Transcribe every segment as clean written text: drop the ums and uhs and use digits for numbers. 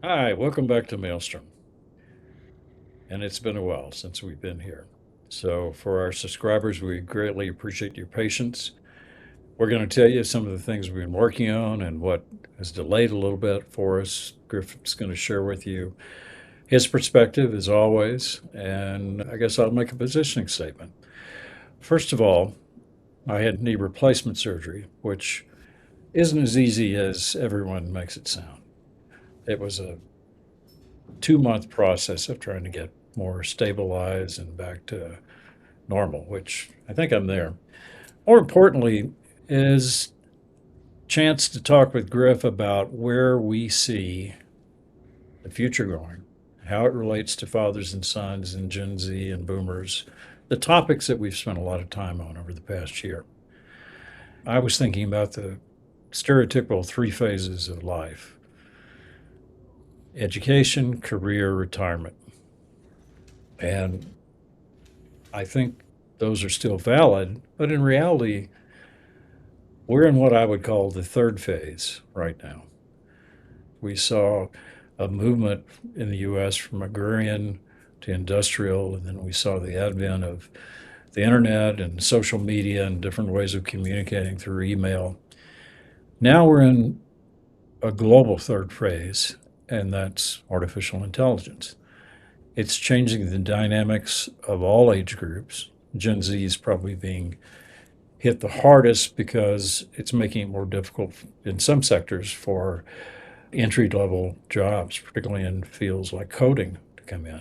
Hi, welcome back to Maelstrom. And it's been a while since we've been here. So, for our subscribers, we greatly appreciate your patience. We're going to tell you some of the things we've been working on and what has delayed a little bit for us. Griffin's going to share with you his perspective, as always, and I guess I'll make a positioning statement. First of all, I had knee replacement surgery, which isn't as easy as everyone makes it sound. It was a 2 month process of trying to get more stabilized and back to normal, which I think I'm there. More importantly, is chance to talk with Griff about where we see the future going, how it relates to fathers and sons and Gen Z and boomers, the topics that we've spent a lot of time on over the past year. I was thinking about the stereotypical three phases of life: education, career, retirement. And I think those are still valid, but in reality, we're in what I would call the third phase right now. We saw a movement in the US from agrarian to industrial, and then we saw the advent of the internet and social media and different ways of communicating through email. Now we're in a global third phase, and that's artificial intelligence. It's changing the dynamics of all age groups. Gen Z is probably being hit the hardest because it's making it more difficult in some sectors for entry level jobs, particularly in fields like coding, to come in.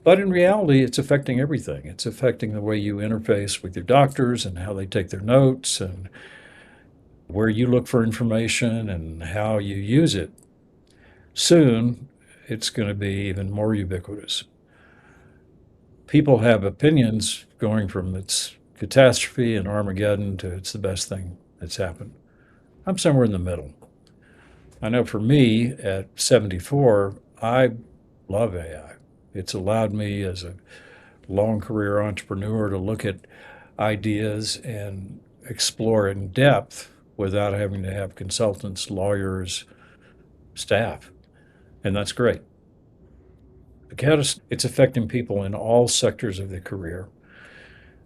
But in reality, it's affecting everything. It's affecting the way you interface with your doctors and how they take their notes and where you look for information and how you use it. Soon, it's going to be even more ubiquitous. People have opinions going from it's catastrophe and Armageddon to it's the best thing that's happened. I'm somewhere in the middle. I know for me at 74, I love AI. It's allowed me as a long career entrepreneur to look at ideas and explore in depth without having to have consultants, lawyers, staff. And that's great. It's affecting people in all sectors of the career.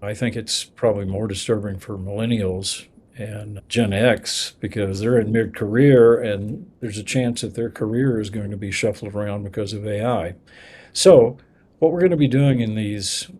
I think it's probably more disturbing for millennials and Gen X because they're in mid career and there's a chance that their career is going to be shuffled around because of AI. So, what we're going to be doing in these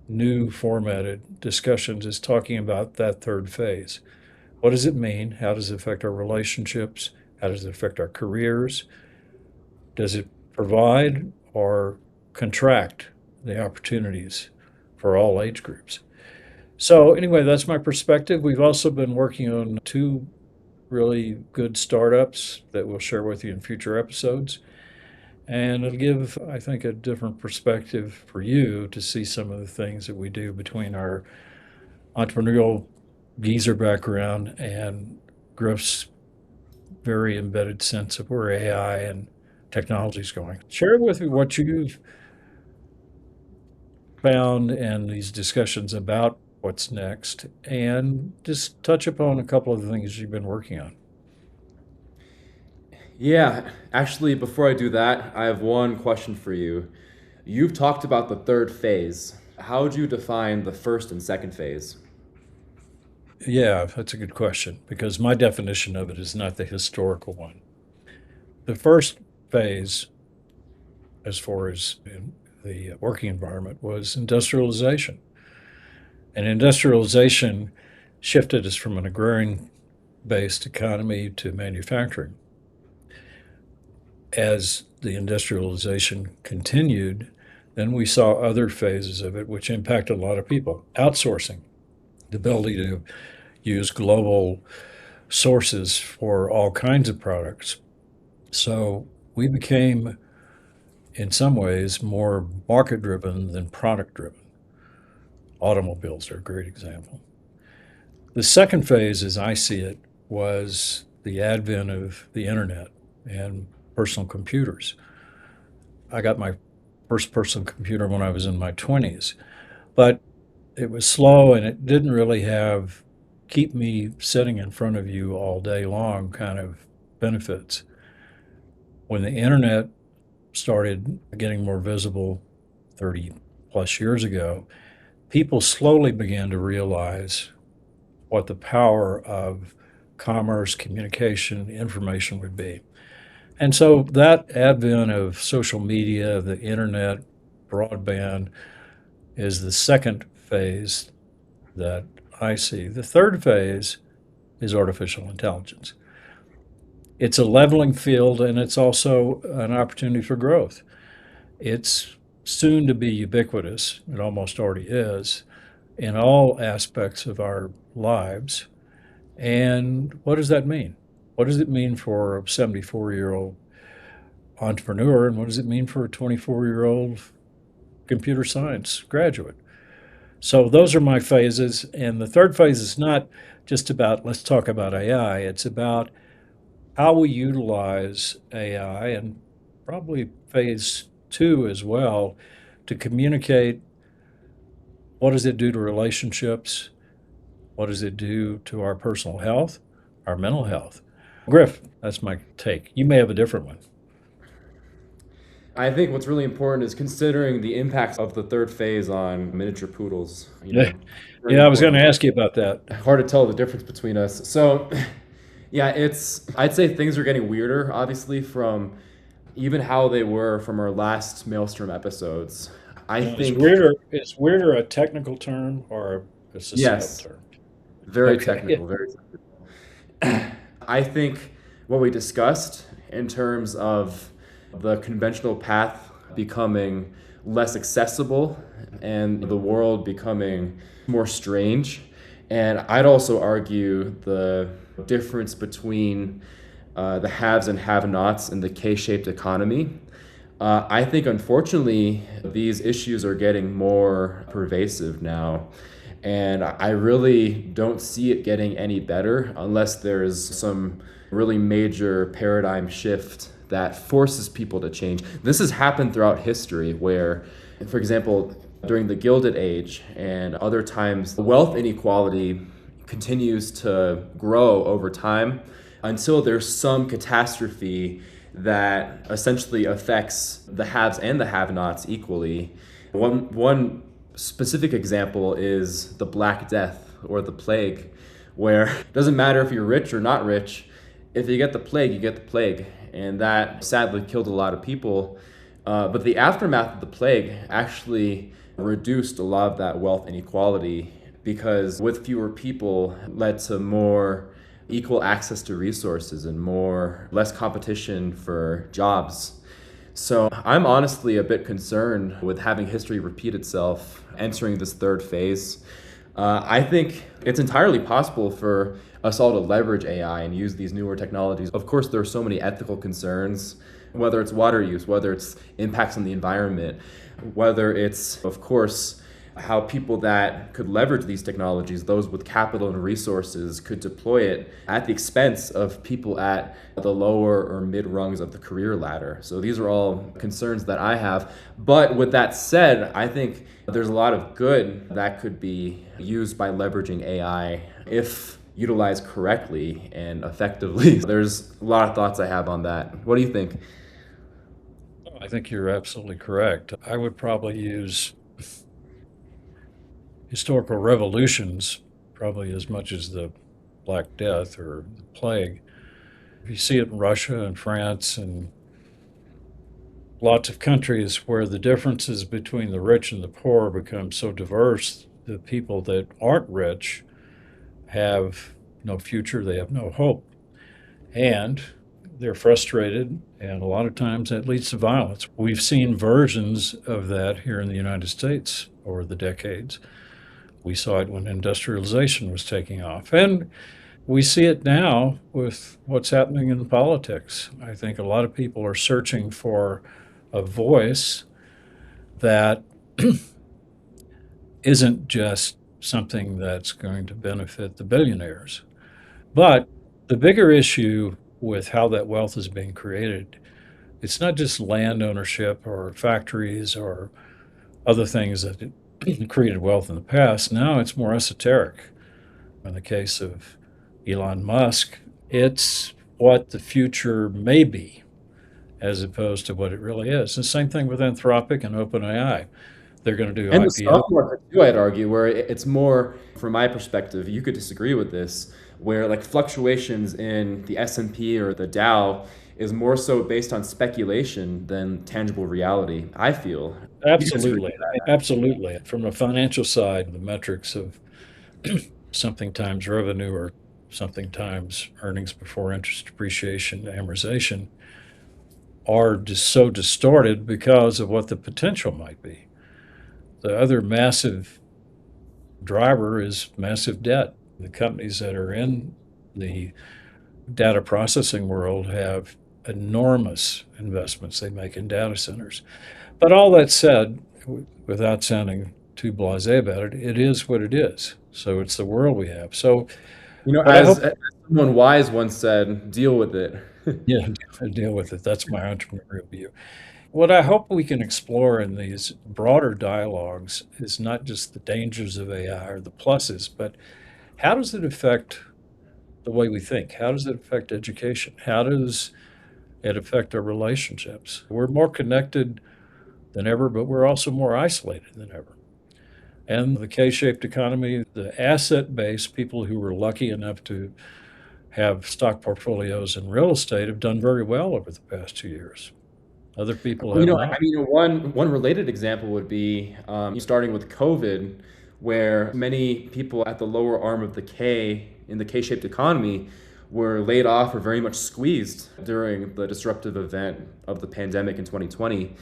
new formatted discussions is talking about that third phase. What does it mean? How does it affect our relationships? How does it affect our careers? Does it provide or contract the opportunities for all age groups? So, anyway, that's my perspective. We've also been working on two really good startups that we'll share with you in future episodes. And it'll give, I think, a different perspective for you to see some of the things that we do between our entrepreneurial geezer background and Griff's very embedded sense of where AI and technology is going. Share with me what you've found in these discussions about what's next and just touch upon a couple of the things you've been working on. Yeah, actually, before I do that, I have one question for you. You've talked about the third phase. How would you define the first and second phase? Yeah, that's a good question because my definition of it is not the historical one. The first phase, as far as in the working environment, was industrialization. And industrialization shifted us from an agrarian based economy to manufacturing. As the industrialization continued, then we saw other phases of it which impacted a lot of people. Outsourcing, the ability to use global sources for all kinds of products. So we became, in some ways, more market driven than product driven. Automobiles are a great example. The second phase, as I see it, was the advent of the internet and personal computers. I got my first personal computer when I was in my 20s, but it was slow and it didn't really have keep me sitting in front of you all day long kind of benefits. When the internet started getting more visible 30 plus years ago, people slowly began to realize what the power of commerce, communication, information would be. And so that advent of social media, the internet, broadband is the second phase that I see. The third phase is artificial intelligence. It's a leveling field and it's also an opportunity for growth. It's soon to be ubiquitous, it almost already is, in all aspects of our lives. And what does that mean? What does it mean for a 74-year-old entrepreneur? And what does it mean for a 24-year-old computer science graduate? So those are my phases. And the third phase is not just about, let's talk about AI. It's about how we utilize AI, and probably phase two as well, to communicate what does it do to relationships, what does it do to our personal health, our mental health. Griff, that's my take. You may have a different one. I think what's really important is considering the impacts of the third phase on miniature poodles. Yeah, Very yeah, I was going to important. ask you about that. Hard to tell the difference between us. So, yeah, I'd say things are getting weirder, obviously, from even how they were from our last Maelstrom episodes. I Now, is think, weirder is weirder a technical term or a societal yes, term? very Okay. technical, very technical. I think what we discussed in terms of the conventional path becoming less accessible and the world becoming more strange. And I'd also argue the difference between the haves and have nots in the K shaped economy. I think, unfortunately, these issues are getting more pervasive now. And I really don't see it getting any better unless there's some really major paradigm shift that forces people to change. This has happened throughout history where, for example, during the Gilded Age and other times, wealth inequality continues to grow over time until there's some catastrophe that essentially affects the haves and the have-nots equally. One specific example is the Black Death or the plague, where it doesn't matter if you're rich or not rich, if you get the plague, you get the plague. And that sadly killed a lot of people. But the aftermath of the plague actually reduced a lot of that wealth inequality because with fewer people led to more equal access to resources and less competition for jobs. So I'm honestly a bit concerned with having history repeat itself entering this third phase. I think it's entirely possible for us all to leverage AI and use these newer technologies. Of course, there are so many ethical concerns, whether it's water use, whether it's impacts on the environment, whether it's, of course, how people that could leverage these technologies, those with capital and resources, could deploy it at the expense of people at the lower or mid rungs of the career ladder. So these are all concerns that I have. But with that said, I think there's a lot of good that could be used by leveraging AI if utilized correctly and effectively. There's a lot of thoughts I have on that. What do you think? I think you're absolutely correct. I would probably use historical revolutions probably as much as the Black Death or the plague. You see it in Russia and France and lots of countries where the differences between the rich and the poor become so diverse, the people that aren't rich have no future, they have no hope. And they're frustrated, and a lot of times that leads to violence. We've seen versions of that here in the United States over the decades. We saw it when industrialization was taking off. And we see it now with what's happening in politics. I think a lot of people are searching for a voice that isn't just something that's going to benefit the billionaires. But the bigger issue with how that wealth is being created, it's not just land ownership or factories or other things that created wealth in the past. Now it's more esoteric. In the case of Elon Musk, it's what the future may be. as opposed to what it really is. And same thing with Anthropic and OpenAI. They're going to do And the IPO. stock market too, I'd argue, where it's more, from my perspective, you could disagree with this, where like fluctuations in the S&P or the Dow is more so based on speculation than tangible reality, I feel. You could disagree Absolutely. with that. Absolutely. From a financial side, the metrics of something times revenue or something times earnings before interest, depreciation, amortization are just so distorted because of what the potential might be. The other massive driver is massive debt. The companies that are in the data processing world have enormous investments they make in data centers. But all that said, without sounding too blasé about it, it is what it is. So it's the world we have. So You know, what I hope, as someone wise once said, deal with it. yeah, deal with it. That's my entrepreneurial view. What I hope we can explore in these broader dialogues is not just the dangers of AI or the pluses, but how does it affect the way we think? How does it affect education? How does it affect our relationships? We're more connected than ever, but we're also more isolated than ever. And the K shaped economy, the asset base, people who were lucky enough to have stock portfolios in real estate have done very well over the past 2 years. Other people You have know, not. one related example would be starting with COVID, where many people at the lower arm of the K in the K-shaped economy were laid off or very much squeezed during the disruptive event of the pandemic in 2020.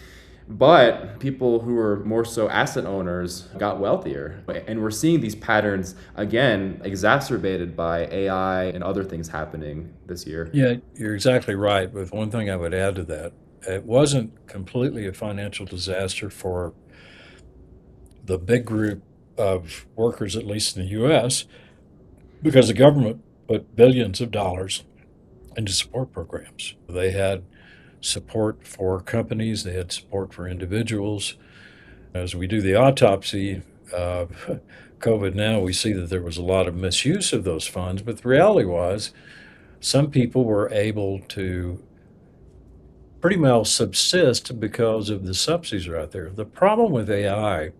But people who were more so asset owners got wealthier. And we're seeing these patterns again exacerbated by AI and other things happening this year. Yeah, you're exactly right. With one thing I would add to that, it wasn't completely a financial disaster for the big group of workers, at least in the US, because the government put billions of dollars into support programs. They had support for companies, they had support for individuals. As we do the autopsy of COVID now, we see that there was a lot of misuse of those funds, but the reality was some people were able to pretty well subsist because of the subsidies are out there. The problem with AI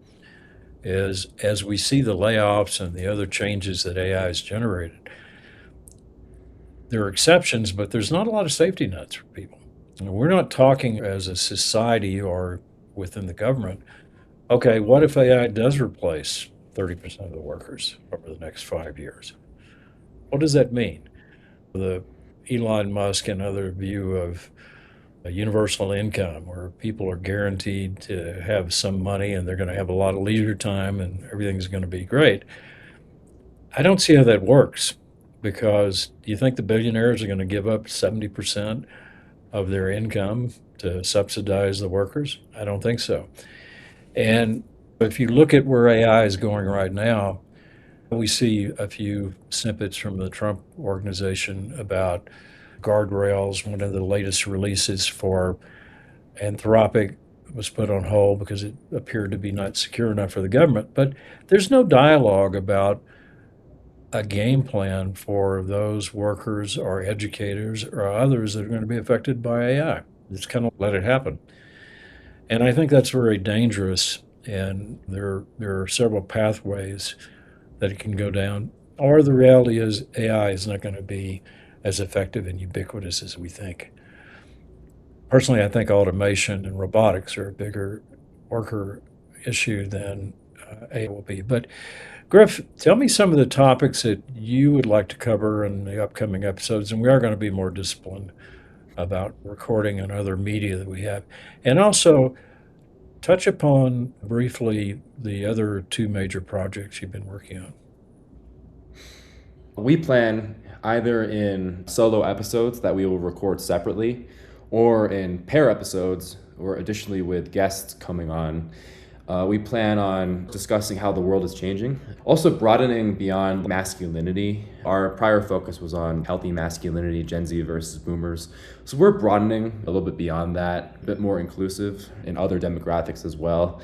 is as we see the layoffs and the other changes that AI has generated, there are exceptions, but there's not a lot of safety nets for people. And we're not talking as a society or within the government. Okay, what if AI does replace 30% of the workers over the next 5 years? What does that mean? The Elon Musk and other view of a universal income where people are guaranteed to have some money and they're going to have a lot of leisure time and everything's going to be great. I don't see how that works because do you think the billionaires are going to give up 70% of their income to subsidize the workers? I don't think so. And if you look at where AI is going right now, we see a few snippets from the Trump organization about guardrails. One of the latest releases for Anthropic was put on hold because it appeared to be not secure enough for the government. But there's no dialogue about a game plan for those workers or educators or others that are going to be affected by AI. Just kind of let it happen. And I think that's very dangerous. And there are several pathways that it can go down. Or the reality is AI is not going to be as effective and ubiquitous as we think. Personally, I think automation and robotics are a bigger worker issue than AI will be. But Griff, tell me some of the topics that you would like to cover in the upcoming episodes, and we are going to be more disciplined about recording and other media that we have. And also touch upon briefly the other two major projects you've been working on. We plan either in solo episodes that we will record separately or in pair episodes or additionally with guests coming on. We plan on discussing how the world is changing, also broadening beyond masculinity. Our prior focus was on healthy masculinity, Gen Z versus boomers. So we're broadening a little bit beyond that, a bit more inclusive in other demographics as well.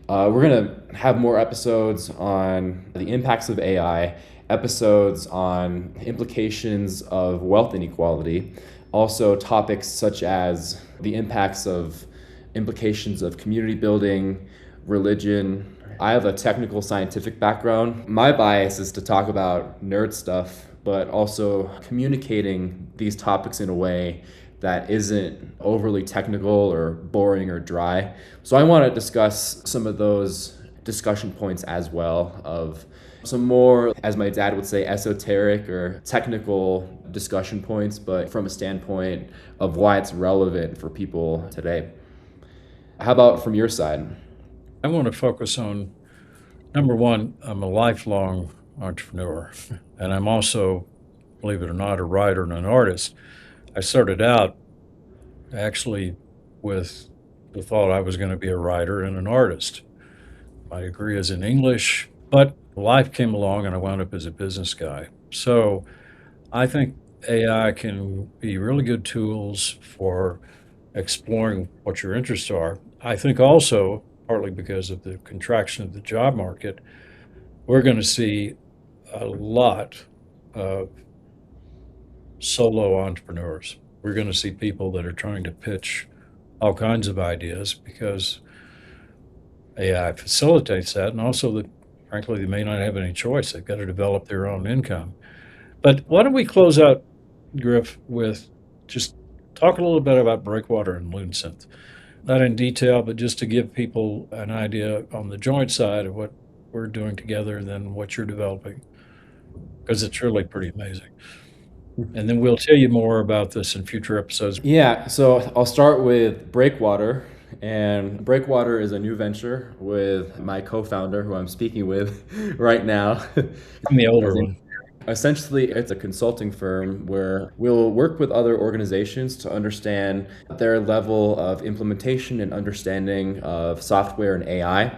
We're going to have more episodes on the impacts of AI, episodes on implications of wealth inequality, Also, topics such as the impacts of implications of community building, religion. I have a technical scientific background. My bias is to talk about nerd stuff, but also communicating these topics in a way that isn't overly technical or boring or dry. So I want to discuss some of those discussion points as well of some more, as my dad would say, esoteric or technical discussion points, but from a standpoint of why it's relevant for people today. How about from your side? I want to focus on number one, I'm a lifelong entrepreneur, and I'm also, believe it or not, a writer and an artist. I started out actually with the thought I was going to be a writer and an artist. My degree is in English, but life came along and I wound up as a business guy. So I think AI can be really good tools for exploring what your interests are. I think also, partly because of the contraction of the job market, we're going to see a lot of solo entrepreneurs. We're going to see people that are trying to pitch all kinds of ideas because AI facilitates that, and also that, frankly, they may not have any choice. They've got to develop their own income. But why don't we close out, Griff, with just talk a little bit about Breakwater and LoonSynth? Not in detail, but just to give people an idea on the joint side of what we're doing together and then what you're developing, because it's really pretty amazing. And then we'll tell you more about this in future episodes. Yeah, so I'll start with Breakwater. And Breakwater is a new venture with my co founder, who I'm speaking with right now. I'm the His older name one. Essentially, it's a consulting firm where we'll work with other organizations to understand their level of implementation and understanding of software and AI,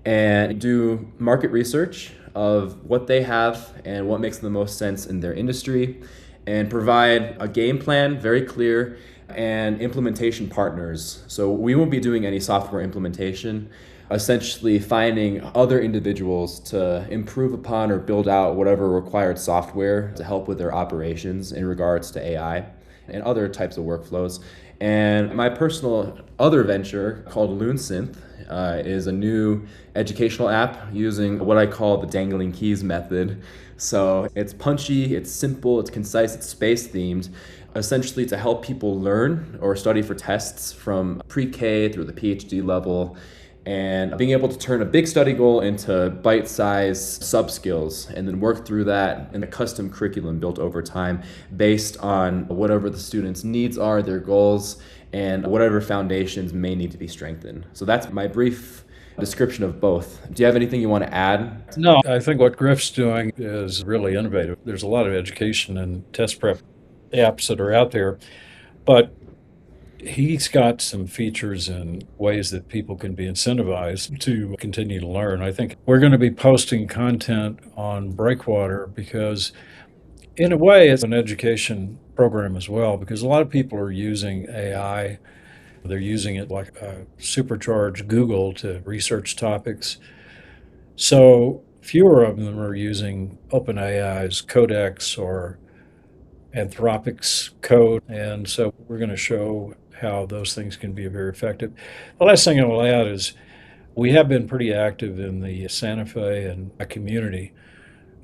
and do market research of what they have and what makes the most sense in their industry, and provide a game plan, very clear, and implementation partners. So we won't be doing any software implementation, essentially finding other individuals to improve upon or build out whatever required software to help with their operations in regards to AI and other types of workflows. And my personal other venture called LoonSynth is a new educational app using what I call the dangling keys method. So it's punchy, it's simple, it's concise, it's space themed, essentially to help people learn or study for tests from pre-K through the PhD level, and being able to turn a big study goal into bite-sized sub-skills and then work through that in a custom curriculum built over time based on whatever the students' needs are, their goals, and whatever foundations may need to be strengthened. So that's my brief description of both. Do you have anything you want to add? No, I think what Griff's doing is really innovative. There's a lot of education and test prep apps that are out there, but he's got some features and ways that people can be incentivized to continue to learn. I think we're going to be posting content on Breakwater because, in a way, it's an education program as well, because a lot of people are using AI. They're using it like a supercharged Google to research topics. So fewer of them are using OpenAI's Codex or Anthropic's code. And so we're going to show how those things can be very effective. The last thing I will add is we have been pretty active in the Santa Fe and community.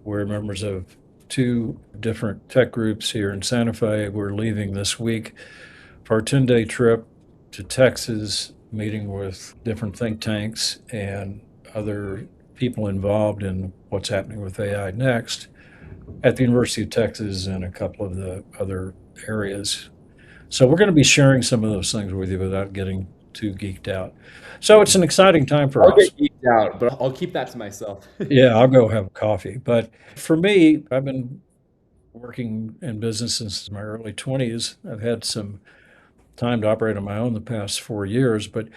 We're members of two different tech groups here in Santa Fe. We're leaving this week for a 10-day trip to Texas, meeting with different think tanks and other people involved in what's happening with AI next at the University of Texas and a couple of the other areas. So we're going to be sharing some of those things with you without getting too geeked out. So it's an exciting time for I'll us. get geeked out, but I'll keep that to myself. Yeah, I'll go have coffee. But for me, I've been working in business since my early 20s. I've had some time to operate on my own the past 4 years, but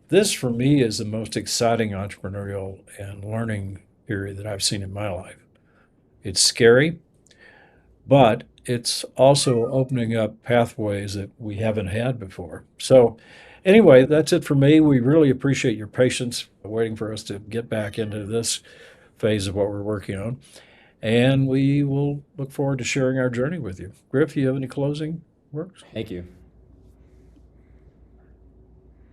this for me is the most exciting entrepreneurial and learning period that I've seen in my life. It's scary, but it's also opening up pathways that we haven't had before. So, anyway, that's it for me. We really appreciate your patience waiting for us to get back into this phase of what we're working on. And we will look forward to sharing our journey with you. Griff, you have any closing? Works. Thank you.